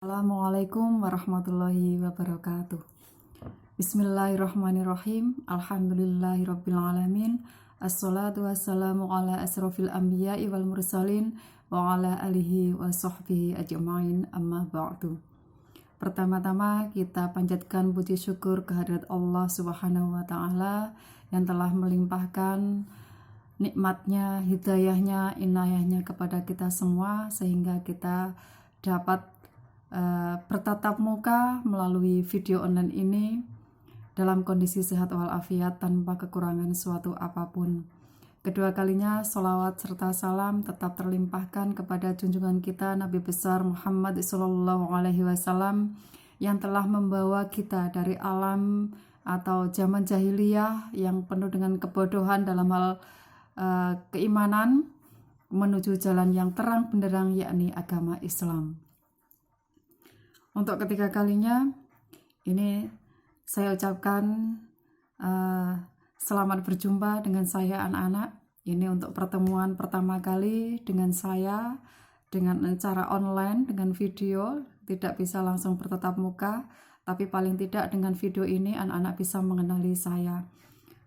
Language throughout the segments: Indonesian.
Assalamualaikum warahmatullahi wabarakatuh. Bismillahirrahmanirrahim. Alhamdulillahirrabbilalamin. Assalatu wassalamu ala asrofil anbiya'i wal mursalin wa ala alihi wa sahbihi ajma'in, amma ba'du. Pertama-tama kita panjatkan puji syukur kehadirat Allah Subhanahu wa ta'ala yang telah melimpahkan nikmatnya, hidayahnya, inayahnya kepada kita semua sehingga kita dapat bertatap muka melalui video online ini dalam kondisi sehat walafiat tanpa kekurangan suatu apapun. Kedua kalinya sholawat serta salam tetap terlimpahkan kepada junjungan kita Nabi besar Muhammad SAW yang telah membawa kita dari alam atau zaman jahiliyah yang penuh dengan kebodohan dalam hal keimanan menuju jalan yang terang benderang, yakni agama Islam. Untuk ketiga kalinya ini saya ucapkan selamat berjumpa dengan saya anak-anak. Ini untuk pertemuan pertama kali dengan saya dengan cara online, dengan video, tidak bisa langsung bertatap muka, tapi paling tidak dengan video ini anak-anak bisa mengenali saya.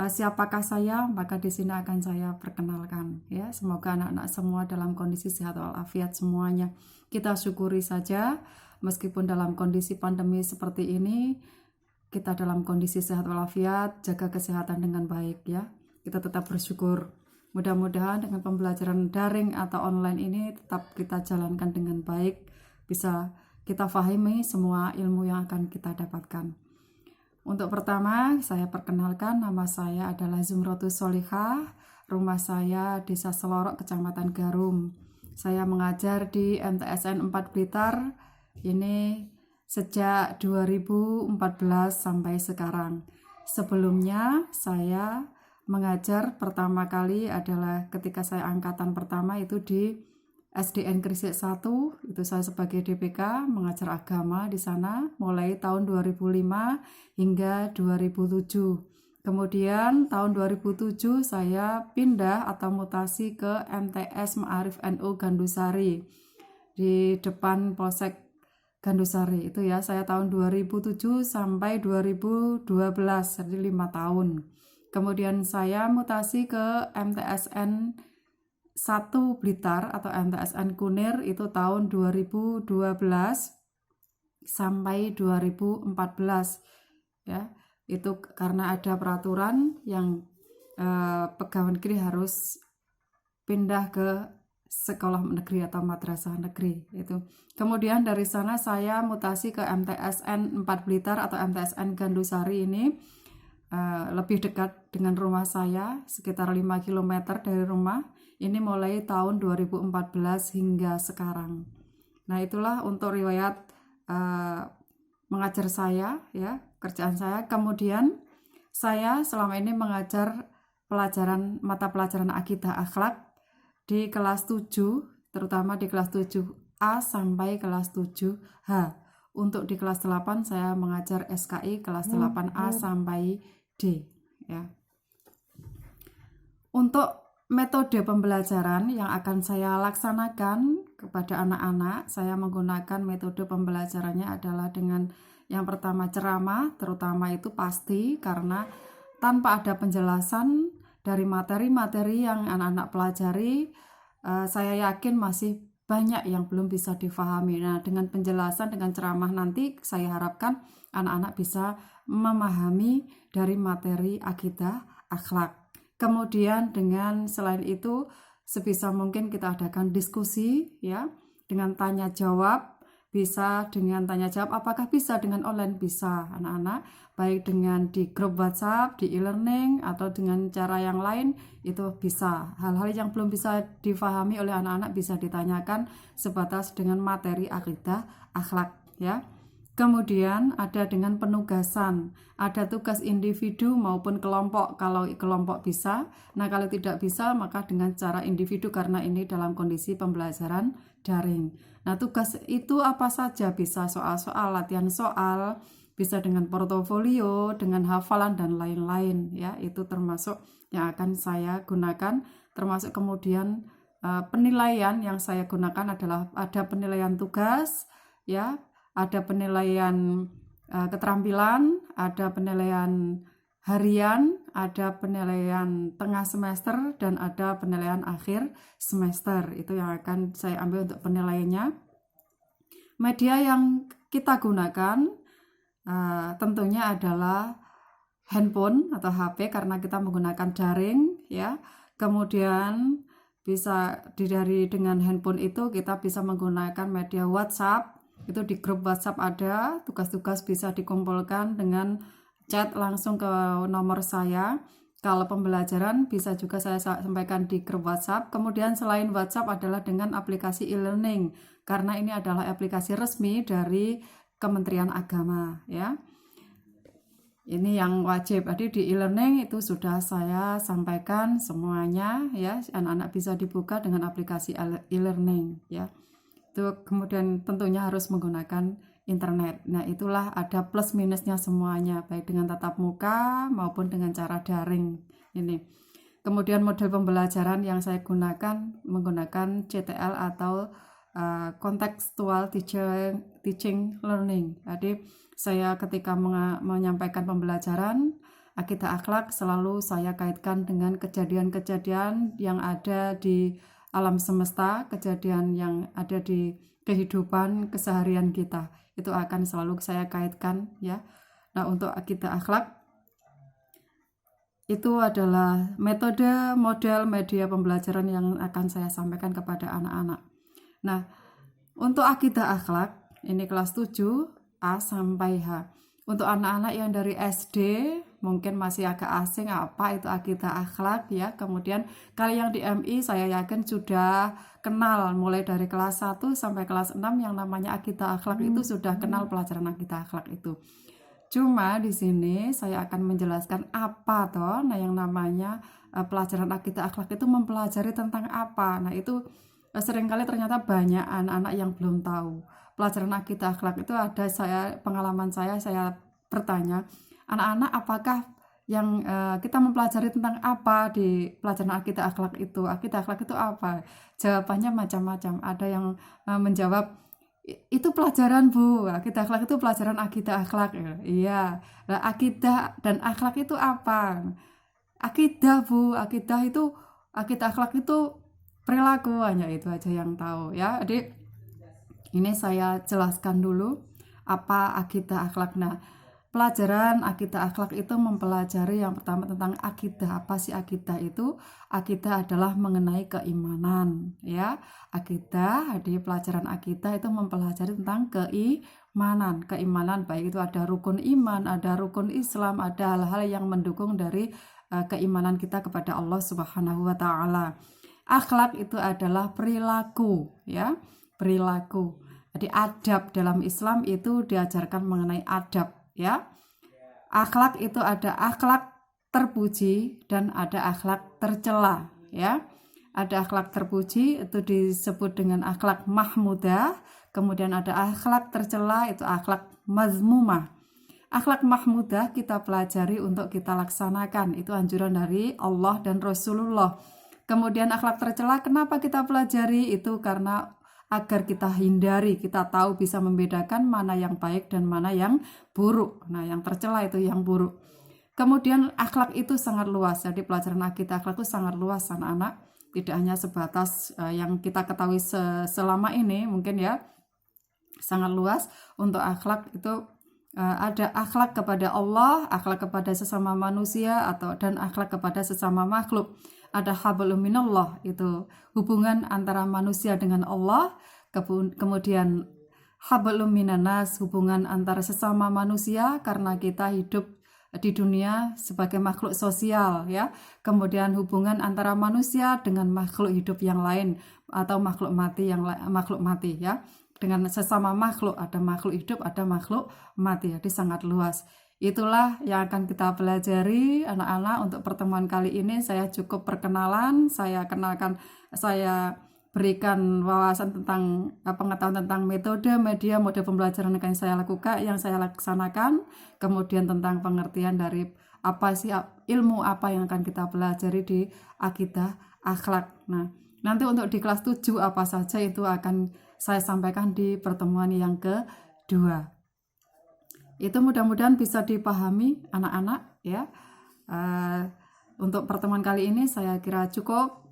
Siapakah saya? Maka di sini akan saya perkenalkan ya. Semoga anak-anak semua dalam kondisi sehat walafiat semuanya. Kita syukuri saja. Meskipun dalam kondisi pandemi seperti ini, kita dalam kondisi sehat walafiat, jaga kesehatan dengan baik ya. Kita tetap bersyukur. Mudah-mudahan dengan pembelajaran daring atau online ini tetap kita jalankan dengan baik, bisa kita fahami semua ilmu yang akan kita dapatkan. Untuk pertama, saya perkenalkan, nama saya adalah Zumratus Solihah, rumah saya Desa Selorok, Kecamatan Garum. Saya mengajar di MTSN 4 Blitar. Ini sejak 2014 sampai sekarang. Sebelumnya saya mengajar pertama kali adalah ketika saya angkatan pertama itu di SDN Krisik 1, itu saya sebagai DPK mengajar agama di sana mulai tahun 2005 hingga 2007. Kemudian tahun 2007 saya pindah atau mutasi ke MTS Ma'arif NU Gandusari di depan Polsek Gandusari itu ya. Saya tahun 2007 sampai 2012, jadi 5 tahun. Kemudian saya mutasi ke MTSN 1 Blitar atau MTSN Kunir itu tahun 2012 sampai 2014 ya. Itu karena ada peraturan yang pegawai negeri harus pindah ke sekolah negeri atau madrasah negeri itu. Kemudian dari sana saya mutasi ke MTSN 4 Blitar atau MTSN Gandusari ini lebih dekat dengan rumah saya, sekitar 5 km dari rumah. Ini mulai tahun 2014 hingga sekarang. Nah, itulah untuk riwayat mengajar saya ya, kerjaan saya. Kemudian saya selama ini mengajar mata pelajaran akidah akhlak di kelas 7, terutama di kelas 7A sampai kelas 7H. Untuk di kelas 8 saya mengajar SKI kelas 8A sampai D ya. Untuk metode pembelajaran yang akan saya laksanakan kepada anak-anak, saya menggunakan metode pembelajarannya adalah dengan yang pertama ceramah, terutama itu pasti karena tanpa ada penjelasan dari materi-materi yang anak-anak pelajari, saya yakin masih banyak yang belum bisa difahami. Nah, dengan penjelasan, dengan ceramah nanti saya harapkan anak-anak bisa memahami dari materi akidah akhlak. Kemudian dengan selain itu sebisa mungkin kita adakan diskusi ya, dengan tanya jawab. Bisa dengan tanya jawab, apakah bisa dengan online? Bisa anak-anak, baik dengan di grup WhatsApp, di e-learning atau dengan cara yang lain itu bisa. Hal-hal yang belum bisa difahami oleh anak-anak bisa ditanyakan sebatas dengan materi akidah akhlak ya. Kemudian ada dengan penugasan, ada tugas individu maupun kelompok. Kalau kelompok bisa, nah kalau tidak bisa maka dengan cara individu karena ini dalam kondisi pembelajaran daring. Nah, tugas itu apa saja? Bisa soal-soal, latihan soal, bisa dengan portofolio, dengan hafalan dan lain-lain ya. Itu termasuk yang akan saya gunakan, termasuk kemudian penilaian yang saya gunakan adalah ada penilaian tugas ya, ada penilaian keterampilan, ada penilaian harian, ada penilaian tengah semester, dan ada penilaian akhir semester. Itu yang akan saya ambil untuk penilaiannya. Media yang kita gunakan tentunya adalah handphone atau HP karena kita menggunakan daring ya. Kemudian bisa dengan handphone itu kita bisa menggunakan media WhatsApp. Itu di grup WhatsApp ada, tugas-tugas bisa dikumpulkan dengan chat langsung ke nomor saya. Kalau pembelajaran bisa juga saya sampaikan di grup WhatsApp. Kemudian selain WhatsApp adalah dengan aplikasi e-learning karena ini adalah aplikasi resmi dari Kementerian Agama ya. Ini yang wajib. Jadi di e-learning itu sudah saya sampaikan semuanya ya. Anak-anak bisa dibuka dengan aplikasi e-learning ya. Itu kemudian tentunya harus menggunakan internet. Nah, itulah ada plus minusnya semuanya, baik dengan tatap muka maupun dengan cara daring ini. Kemudian model pembelajaran yang saya gunakan menggunakan CTL atau contextual teaching learning. Jadi saya ketika menyampaikan pembelajaran akidah akhlak selalu saya kaitkan dengan kejadian-kejadian yang ada di alam semesta, kejadian yang ada di kehidupan keseharian kita. Itu akan selalu saya kaitkan ya. Nah, untuk akidah akhlak itu adalah metode, model, media pembelajaran yang akan saya sampaikan kepada anak-anak. Nah, untuk akidah akhlak ini kelas 7 A sampai H. Untuk anak-anak yang dari SD mungkin masih agak asing apa itu akidah akhlak ya. Kemudian kalau yang di MI saya yakin sudah kenal mulai dari kelas 1 sampai kelas 6 yang namanya akidah akhlak itu sudah kenal pelajaran akidah akhlak itu. Cuma di sini saya akan menjelaskan apa toh. Nah, yang namanya pelajaran akidah akhlak itu mempelajari tentang apa. Nah, itu seringkali ternyata banyak anak-anak yang belum tahu. Pelajaran akidah akhlak itu ada pengalaman saya bertanya, anak-anak apakah yang kita mempelajari tentang apa di pelajaran akidah akhlak itu? Akidah akhlak itu apa? Jawabannya macam-macam. Ada yang menjawab, itu pelajaran Bu, akidah akhlak itu pelajaran akidah akhlak. Iya, nah, akidah dan akhlak itu apa? Akidah Bu, akidah akhlak itu perilaku, hanya itu aja yang tahu ya. Jadi ini saya jelaskan dulu apa akidah akhlak. Nah, pelajaran akidah akhlak itu mempelajari yang pertama tentang akidah. Apa sih akidah itu? Akidah adalah mengenai keimanan ya. Akidah, jadi pelajaran akidah itu mempelajari tentang keimanan. Keimanan baik itu ada rukun iman, ada rukun Islam, ada hal-hal yang mendukung dari keimanan kita kepada Allah Subhanahu wa taala. Akhlak itu adalah perilaku ya, perilaku. Jadi adab dalam Islam itu diajarkan mengenai adab ya. Akhlak itu ada akhlak terpuji dan ada akhlak tercela ya. Ada akhlak terpuji itu disebut dengan akhlak mahmudah, kemudian ada akhlak tercela itu akhlak mazmumah. Akhlak mahmudah kita pelajari untuk kita laksanakan, itu anjuran dari Allah dan Rasulullah. Kemudian akhlak tercela kenapa kita pelajari? Itu karena agar kita hindari, kita tahu bisa membedakan mana yang baik dan mana yang buruk. Nah, yang tercela itu yang buruk. Kemudian akhlak itu sangat luas. Jadi pelajaran akidah akhlak itu sangat luas anak-anak. Tidak hanya sebatas yang kita ketahui selama ini mungkin ya. Sangat luas. Untuk akhlak itu ada akhlak kepada Allah, akhlak kepada sesama manusia dan akhlak kepada sesama makhluk. Ada hablum minallah, itu hubungan antara manusia dengan Allah. Kemudian hablum minanas, hubungan antara sesama manusia karena kita hidup di dunia sebagai makhluk sosial ya. Kemudian hubungan antara manusia dengan makhluk hidup yang lain atau makhluk mati ya. Dengan sesama makhluk, ada makhluk hidup, ada makhluk mati. Jadi sangat luas. Itulah yang akan kita pelajari anak-anak. Untuk pertemuan kali ini saya cukup perkenalan, saya berikan wawasan tentang pengetahuan tentang metode, media, model pembelajaran yang saya lakukan, yang saya laksanakan, kemudian tentang pengertian dari apa sih ilmu apa yang akan kita pelajari di akidah akhlak. Nah, nanti untuk di kelas 7 apa saja itu akan saya sampaikan di pertemuan yang Itu mudah-mudahan bisa dipahami anak-anak ya. Untuk pertemuan kali ini saya kira cukup.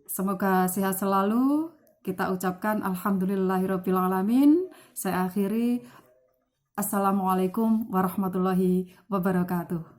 Semoga sehat selalu. Kita ucapkan alhamdulillahirrabbilalamin. Saya akhiri. Assalamualaikum warahmatullahi wabarakatuh.